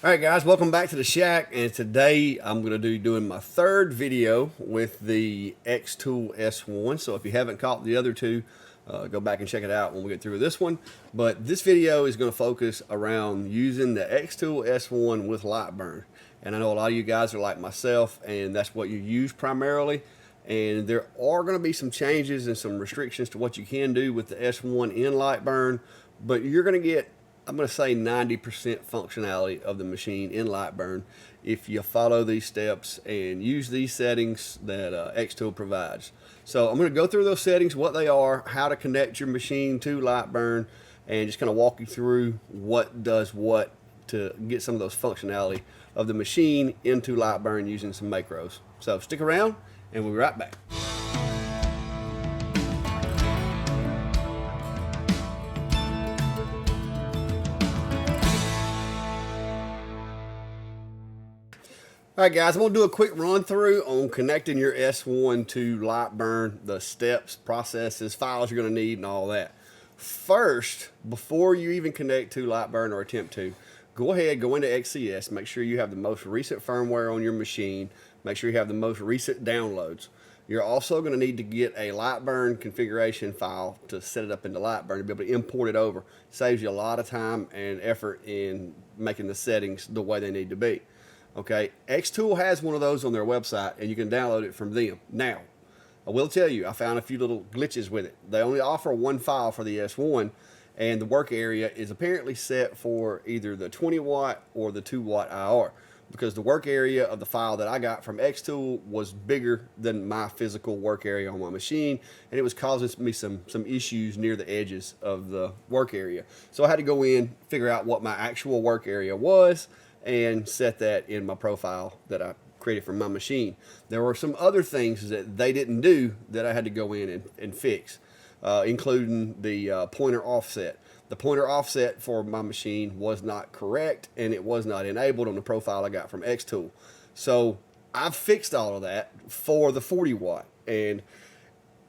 All right, guys, welcome back to the shack. And today I'm going to be doing my third video with the xTool S1. So if you haven't caught the other two, go back and check it out when we get through this one. But this video is going to focus around using the xTool S1 with Lightburn. And I know a lot of you guys are like myself, and that's what you use primarily. And there are going to be some changes and some restrictions to what you can do with the S1 in Lightburn, but you're going to get, I'm going to say, 90% functionality of the machine in Lightburn if you follow these steps and use these settings that xTool provides. So I'm going to go through those settings, what they are, how to connect your machine to Lightburn, and just kind of walk you through what does what to get some of those functionality of the machine into Lightburn using some macros. So stick around and we'll be right back. All right, guys, I'm going to do a quick run through on connecting your S1 to Lightburn, the steps, processes, files you're going to need, and all that. First, before you even connect to Lightburn or attempt to, go ahead, go into XCS, make sure you have the most recent firmware on your machine, make sure you have the most recent downloads. You're also going to need to get a Lightburn configuration file to set it up into Lightburn to be able to import it over. Saves you a lot of time and effort in making the settings the way they need to be. Okay, xTool has one of those on their website, and you can download it from them. Now, I will tell you, I found a few little glitches with it. They only offer one file for the S1, and the work area is apparently set for either the 20 watt or the 2 watt IR, because the work area of the file that I got from xTool was bigger than my physical work area on my machine, and it was causing me some issues near the edges of the work area. So I had to go in, figure out what my actual work area was, and set that in my profile that I created for my machine. There were some other things that they didn't do that I had to go in and fix, including the pointer offset. The pointer offset for my machine was not correct, and it was not enabled on the profile I got from xTool. So I've fixed all of that for the 40 watt. And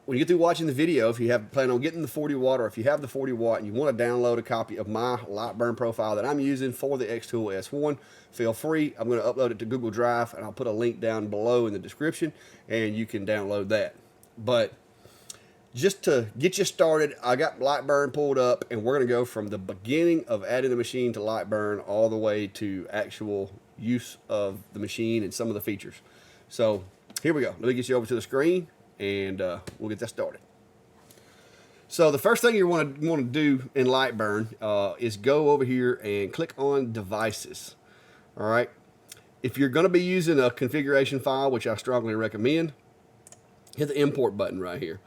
when you get through watching the video, if you have plan on getting the 40 watt, or if you have the 40 watt and you want to download a copy of my Lightburn profile that I'm using for the xTool S1, feel free. I'm going to upload it to Google Drive, and I'll put a link down below in the description, and you can download that. But just to get you started, I got Lightburn pulled up, and we're going to go from the beginning of adding the machine to Lightburn all the way to actual use of the machine and some of the features. So here we go. Let me get you over to the screen, and we'll get that started. So the first thing you want to do in Lightburn is go over here and click on Devices. All right. If you're going to be using a configuration file, which I strongly recommend, hit the import button right here.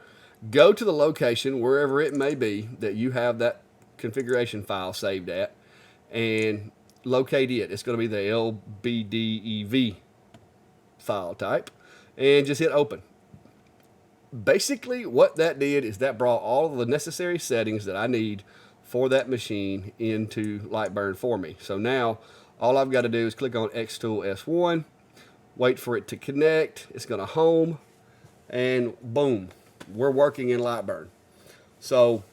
Go to the location, wherever it may be, that you have that configuration file saved at, and locate it. It's going to be the LBDEV file type, and just hit open. Basically, what that did is that brought all of the necessary settings that I need for that machine into Lightburn for me. So now, all I've got to do is click on xTool S1, wait for it to connect. It's going to home, and boom, we're working in Lightburn. So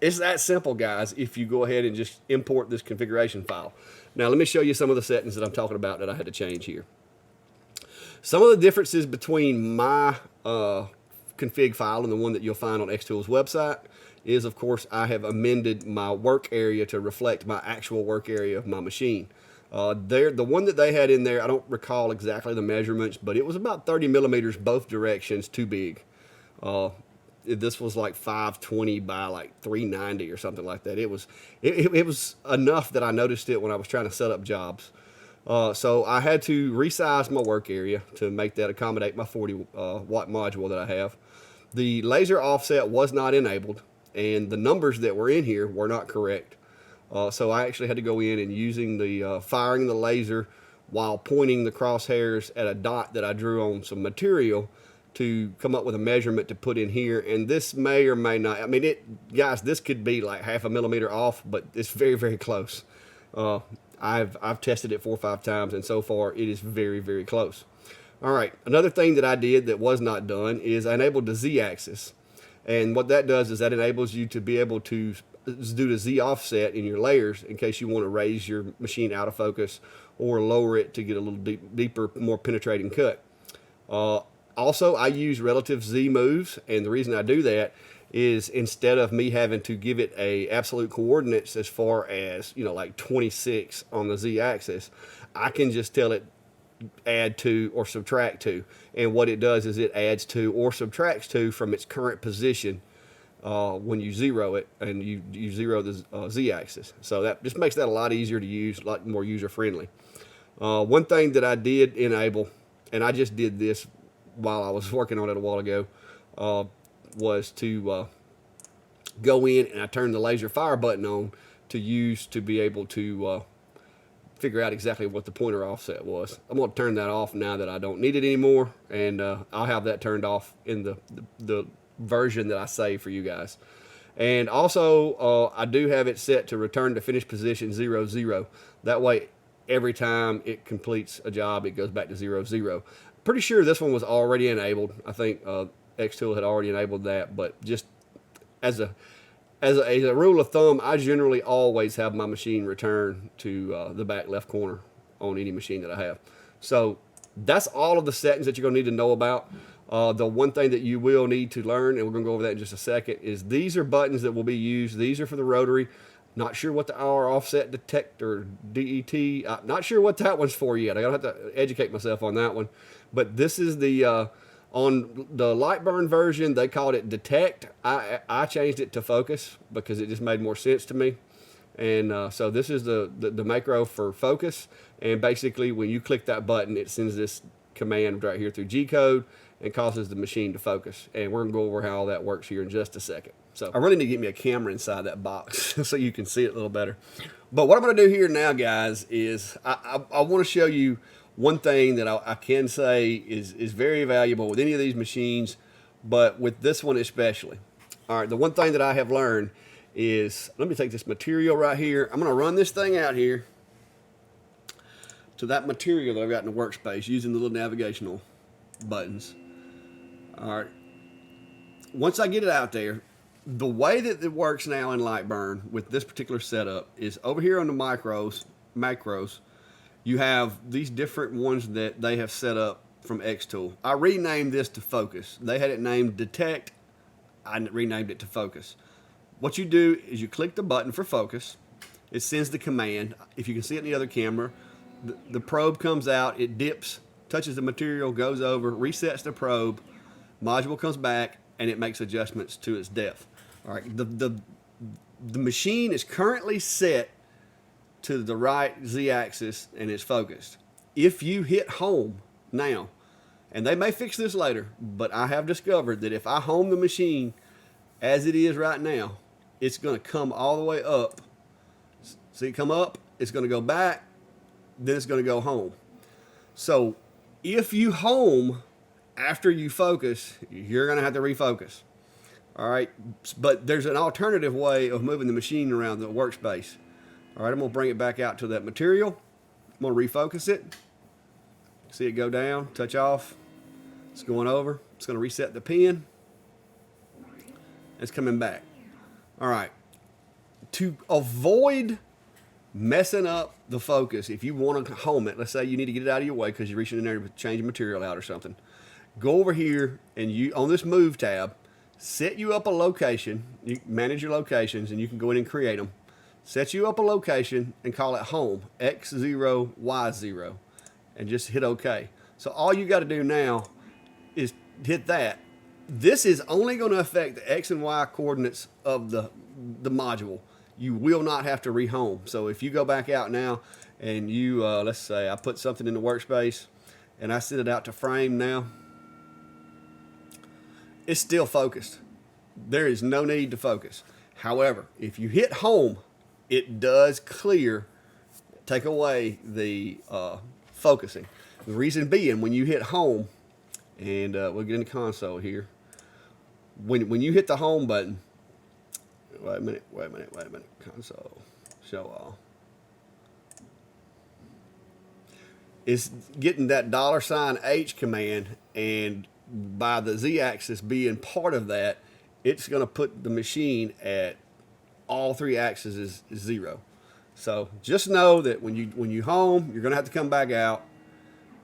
it's that simple, guys, if you go ahead and just import this configuration file. Now, let me show you some of the settings that I'm talking about that I had to change here. Some of the differences between my config file and the one that you'll find on xTool's website is, of course, I have amended my work area to reflect my actual work area of my machine. The one that they had in there, I don't recall exactly the measurements, but it was about 30 millimeters both directions too big. This was like 520 by like 390 or something like that. It was enough that I noticed it when I was trying to set up jobs. So I had to resize my work area to make that accommodate my 40 watt module that I have. The laser offset was not enabled, and the numbers that were in here were not correct. So I actually had to go in and using the firing the laser while pointing the crosshairs at a dot that I drew on some material to come up with a measurement to put in here. And this may or may not, I mean, guys, this could be like half a millimeter off, but it's very, very close. I've tested it 4 or 5 times, and so far it is very, very close. All right, another thing that I did that was not done is I enabled the Z-axis. And what that does is that enables you to be able to do the Z offset in your layers in case you want to raise your machine out of focus or lower it to get a little deeper, more penetrating cut. Also, I use relative Z moves, and the reason I do that is instead of me having to give it a absolute coordinates as far as, you know, like 26 on the Z axis, I can just tell it add to or subtract to, and what it does is it adds to or subtracts to from its current position when you zero it, and you zero the Z axis. So that just makes that a lot easier to use, a lot more user friendly. One thing that I did enable, and I just did this while I was working on it a while ago, was to go in and I turned the laser fire button on to be able to figure out exactly what the pointer offset was. I'm going to turn that off now that I don't need it anymore, and I'll have that turned off in the version that I save for you guys. And also, I do have it set to return to finish position 0, 0. That way, every time it completes a job, it goes back to 0, 0. Pretty sure this one was already enabled. I think xTool had already enabled that, but just as a rule of thumb, I generally always have my machine return to the back left corner on any machine that I have. So that's all of the settings that you're going to need to know about. The one thing that you will need to learn, and we're going to go over that in just a second, is these are buttons that will be used. These are for the rotary. Not sure what the hour offset detector, DET, not sure what that one's for yet. I gotta have to educate myself on that one. But this is the, on the Lightburn version, they called it detect. I changed it to focus because it just made more sense to me. And so this is the macro for focus. And basically when you click that button, it sends this command right here through G code and causes the machine to focus. And we're gonna go over how all that works here in just a second. So I really need to get me a camera inside that box so you can see it a little better. But what I'm going to do here now, guys, is I want to show you one thing that I can say is very valuable with any of these machines, but with this one especially. All right, the one thing that I have learned is, let me take this material right here. I'm going to run this thing out here to that material that I've got in the workspace using the little navigational buttons. All right, once I get it out there, the way that it works now in Lightburn with this particular setup is over here on the macros, you have these different ones that they have set up from xTool. I renamed this to focus. They had it named detect. I renamed it to focus. What you do is you click the button for focus. It sends the command. If you can see it in the other camera, the probe comes out, it dips, touches the material, goes over, resets the probe, module comes back, and it makes adjustments to its depth. All right, the machine is currently set to the right Z-axis and it's focused. If you hit home now, and they may fix this later, but I have discovered that if I home the machine as it is right now, it's going to come all the way up. See it come up, it's going to go back, then it's going to go home. So if you home after you focus, you're going to have to refocus. All right, but there's an alternative way of moving the machine around the workspace. All right, I'm going to bring it back out to that material. I'm going to refocus it. See it go down, touch off. It's going over. It's going to reset the pin. It's coming back. All right, to avoid messing up the focus, if you want to home it, let's say you need to get it out of your way because you're reaching in there to change the material out or something, go over here and you, on this move tab, set you up a location. You manage your locations and you can go in and create them. Set you up a location and call it home, X0, Y0, and just hit OK. So all you got to do now is hit that. This is only going to affect the X and Y coordinates of the module. You will not have to rehome. So if you go back out now and you, let's say I put something in the workspace and I set it out to frame now, it's still focused. There is no need to focus. However, if you hit home, it does take away the focusing. The reason being, when you hit home, and we'll get in the console here, when you hit the home button, wait a minute, console, show all. It's getting that $H command, and by the Z-axis being part of that, it's going to put the machine at all 3 axes is 0. So just know that when you home, you're gonna have to come back out,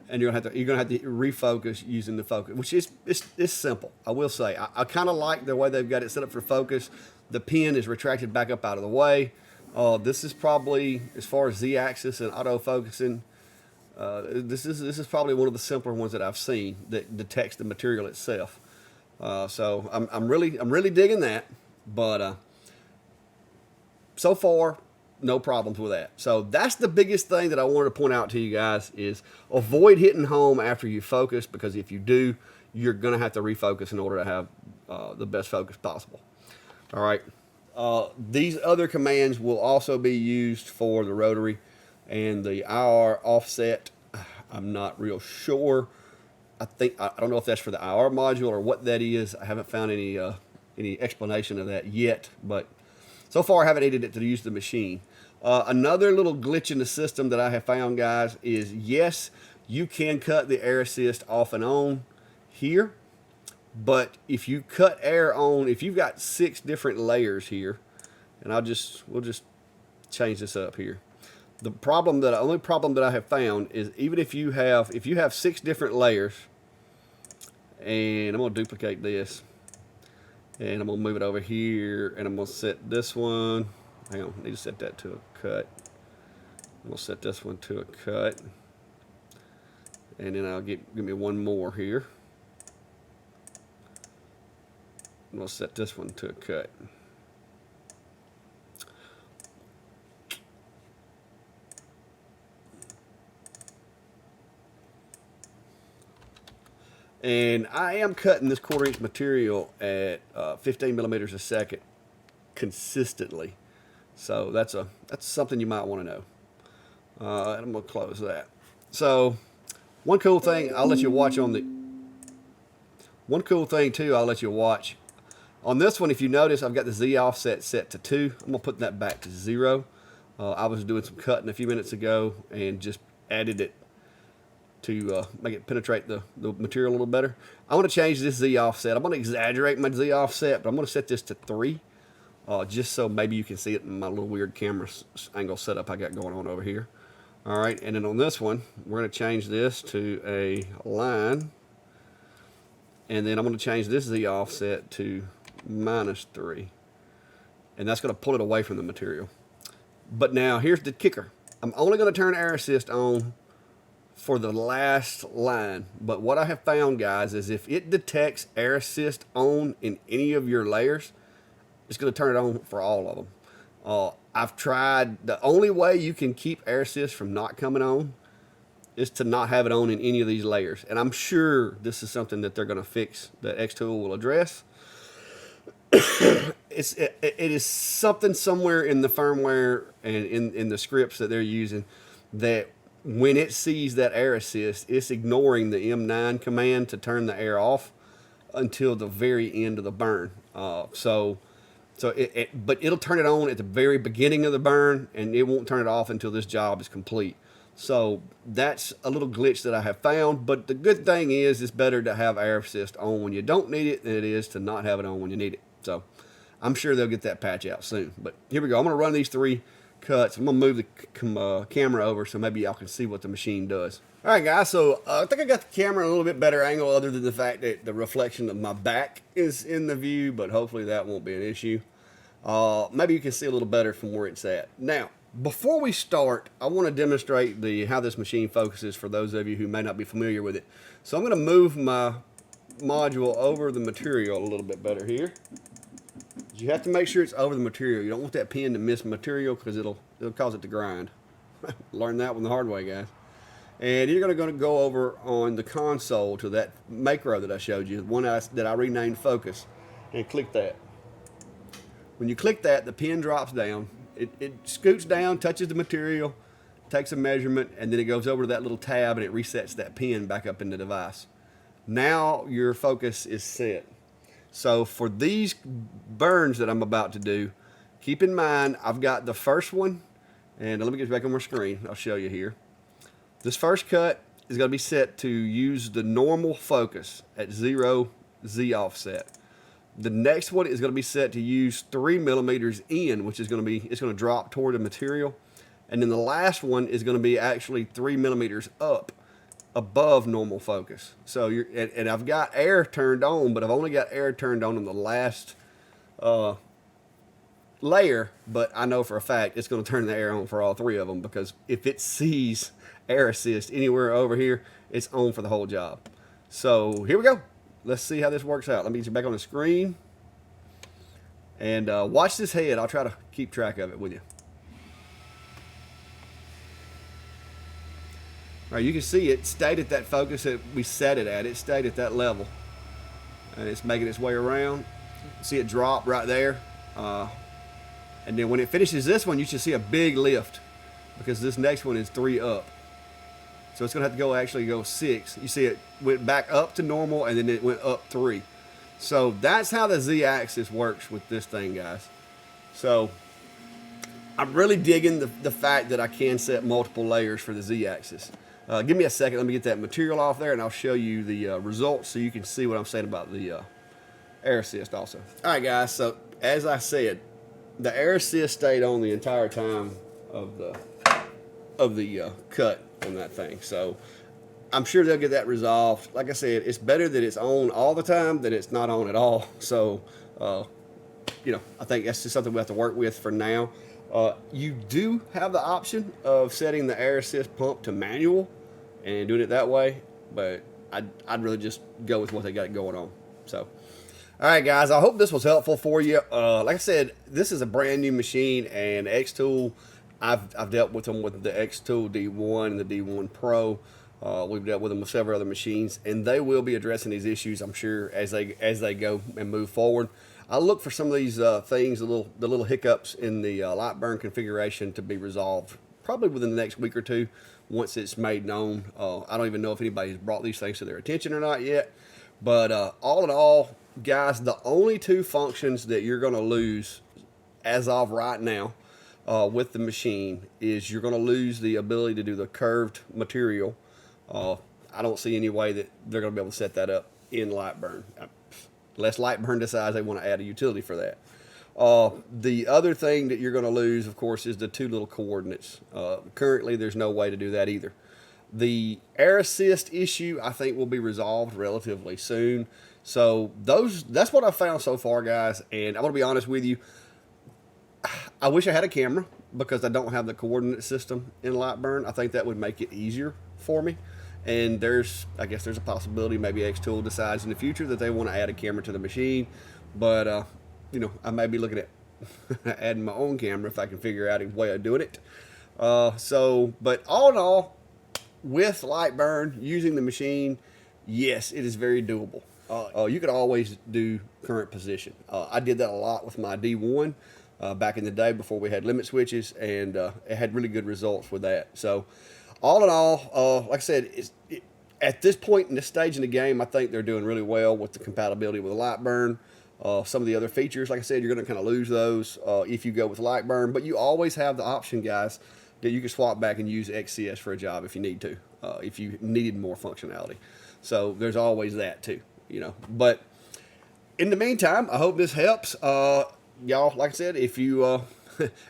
and you're gonna have to refocus using the focus, which is it's simple. I will say I kind of like the way they've got it set up for focus. The pin is retracted back up out of the way. This is probably, as far as Z-axis and autofocusing, this is probably one of the simpler ones that I've seen that detects the material itself. So I'm really digging that, but so far, no problems with that. So that's the biggest thing that I wanted to point out to you guys is avoid hitting home after you focus, because if you do, you're going to have to refocus in order to have the best focus possible. All right. These other commands will also be used for the rotary and the IR offset. I'm not real sure. I don't know if that's for the IR module or what that is. I haven't found any explanation of that yet, but so far I haven't needed it to use the machine. Another little glitch in the system that I have found, guys, is yes, you can cut the air assist off and on here, but if you cut air on, if you've got 6 different layers here, and we'll just change this up here. The only problem that I have found is even if you have 6 different layers, and I'm gonna duplicate this, and I'm gonna move it over here, and I'm gonna set this one. Hang on, I need to set that to a cut. I'm gonna set this one to a cut, and then I'll give me one more here. I'm gonna set this one to a cut. And I am cutting this 1/4 inch material at 15 millimeters a second consistently. So that's something you might want to know. And I'm going to close that. So one cool thing I'll let you watch on the... One cool thing too I'll let you watch. On this one, if you notice, I've got the Z offset set to 2. I'm going to put that back to 0. I was doing some cutting a few minutes ago and just added it to make it penetrate the material a little better. I want to change this Z offset. I'm going to exaggerate my Z offset, but I'm going to set this to 3. Just so maybe you can see it in my little weird camera angle setup I got going on over here. All right, and then on this one, we're going to change this to a line. And then I'm going to change this Z offset to -3. And that's going to pull it away from the material. But now, here's the kicker. I'm only going to turn air assist on for the last line. But what I have found, guys, is if it detects air assist on in any of your layers, it's going to turn it on for all of them. I've tried. The only way you can keep air assist from not coming on is to not have it on in any of these layers. And I'm sure this is something that they're going to fix, that xTool will address. It is something somewhere in the firmware and in the scripts that they're using that when it sees that air assist, it's ignoring the M9 command to turn the air off until the very end of the burn. But it'll turn it on at the very beginning of the burn, and it won't turn it off until this job is complete. So that's a little glitch that I have found, but the good thing is it's better to have air assist on when you don't need it than it is to not have it on when you need it. So I'm sure they'll get that patch out soon. But here we go. I'm going to run these 3 cuts. I'm going to move the camera over so maybe y'all can see what the machine does. All right, guys, so I think I got the camera in a little bit better angle other than the fact that the reflection of my back is in the view, but hopefully that won't be an issue. Maybe you can see a little better from where it's at. Now, before we start, I want to demonstrate how this machine focuses for those of you who may not be familiar with it. So I'm going to move my module over the material a little bit better here. You have to make sure it's over the material. You don't want that pin to miss material because it'll cause it to grind. Learn that one the hard way, guys. And you're going to go over on the console to that macro that I showed you, the one that I renamed Focus, and click that. When you click that, the pin drops down. It scoots down, touches the material, takes a measurement, and then it goes over to that little tab and it resets that pin back up in the device. Now your focus is set. So for these burns that I'm about to do, keep in mind I've got the first one, and let me get back on my screen. I'll show you here. This first cut is going to be set to use the normal focus at 0 Z offset. The next one is going to be set to use 3 millimeters in, which is going to be, it's going to drop toward the material. And then the last one is going to be actually 3 millimeters up above normal focus. So and I've got air turned on, but I've only got air turned on in the last layer, but I know for a fact it's going to turn the air on for all 3 of them, because if it sees air assist anywhere over here, it's on for the whole job. So here we go. Let's see how this works out. Let me get you back on the screen and watch this head. I'll try to keep track of it with you. All right, you can see it stayed at that focus that we set it at. It stayed at that level, and it's making its way around. See it drop right there. And then when it finishes this one, you should see a big lift, because this next one is 3 up. So it's going to have to actually go 6. You see it went back up to normal, and then it went up 3. So that's how the Z-axis works with this thing, guys. So I'm really digging the fact that I can set multiple layers for the Z-axis. Give me a second. Let me get that material off there, and I'll show you the results so you can see what I'm saying about the air assist also. All right, guys. So as I said, the air assist stayed on the entire time of the cut on that thing. So I'm sure they'll get that resolved. Like I said, it's better that it's on all the time than it's not on at all. So, you know, I think that's just something we have to work with for now. You do have the option of setting the air assist pump to manual and doing it that way, but I'd really just go with what they got going on. So, all right, guys, I hope this was helpful for you. Like I said, this is a brand new machine, and xTool, I've dealt with them with the xTool D1 and the D1 Pro. We've dealt with them with several other machines, and they will be addressing these issues, I'm sure, as they go and move forward. I'll look for some of these things, the little hiccups in the Lightburn configuration to be resolved probably within the next week or two once it's made known. I don't even know if anybody's brought these things to their attention or not yet. But all in all, guys, the only 2 functions that you're going to lose as of right now with the machine is you're going to lose the ability to do the curved material. I don't see any way that they're going to be able to set that up in Lightburn, unless Lightburn decides they want to add a utility for that. The other thing that you're going to lose, of course, is the 2 little coordinates. Currently, there's no way to do that either. The air assist issue, I think, will be resolved relatively soon. So that's what I've found so far, guys. And I'm going to be honest with you. I wish I had a camera, because I don't have the coordinate system in Lightburn. I think that would make it easier for me. And I guess there's a possibility maybe xTool decides in the future that they want to add a camera to the machine. But, you know, I may be looking at adding my own camera if I can figure out a way of doing it. But all in all, with Lightburn, using the machine, yes, it is very doable. You could always do current position. I did that a lot with my D1 back in the day before we had limit switches, and it had really good results with that. So all in all, like I said, at this point in this stage in the game, I think they're doing really well with the compatibility with Lightburn. Some of the other features, like I said, you're going to kind of lose those if you go with Lightburn, but you always have the option, guys, that you can swap back and use XCS for a job if you need to, if you needed more functionality. So there's always that too, you know. But in the meantime, I hope this helps. Y'all, like I said, if you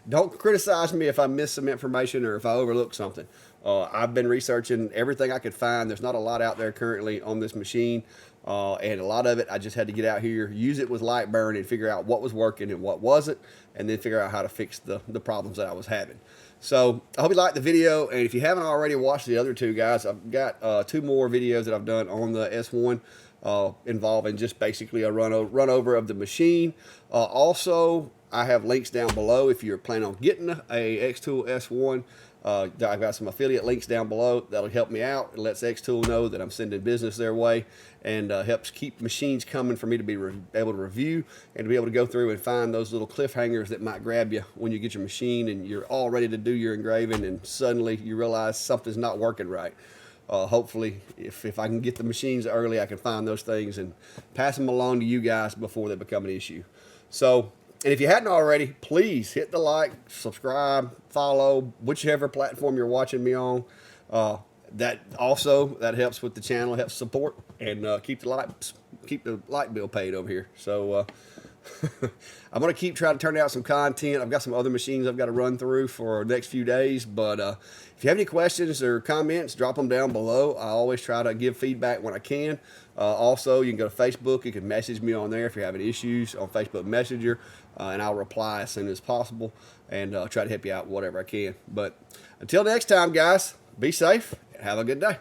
don't criticize me if I miss some information or if I overlook something. I've been researching everything I could find. There's not a lot out there currently on this machine. And a lot of it, I just had to get out here, use it with Lightburn, and figure out what was working and what wasn't, and then figure out how to fix the problems that I was having. So I hope you liked the video, and if you haven't already watched the other 2, guys, I've got 2 more videos that I've done on the S1 involving just basically a run over of the machine. Also, I have links down below if you're planning on getting a xTool S1. I've got some affiliate links down below that'll help me out. It lets xTool know that I'm sending business their way, and helps keep machines coming for me to be able to review and to be able to go through and find those little cliffhangers that might grab you when you get your machine and you're all ready to do your engraving, and suddenly you realize something's not working right. Hopefully, if I can get the machines early, I can find those things and pass them along to you guys before they become an issue. So, and if you hadn't already, please hit the like, subscribe, follow, whichever platform you're watching me on. That helps with the channel, helps support, and keep the lights keep the light bill paid over here. So I'm going to keep trying to turn out some content. I've got some other machines I've got to run through for the next few days. But if you have any questions or comments, drop them down below. I always try to give feedback when I can. Also, you can go to Facebook. You can message me on there if you're having issues on Facebook Messenger, and I'll reply as soon as possible and try to help you out whatever I can. But until next time, guys, be safe and have a good day.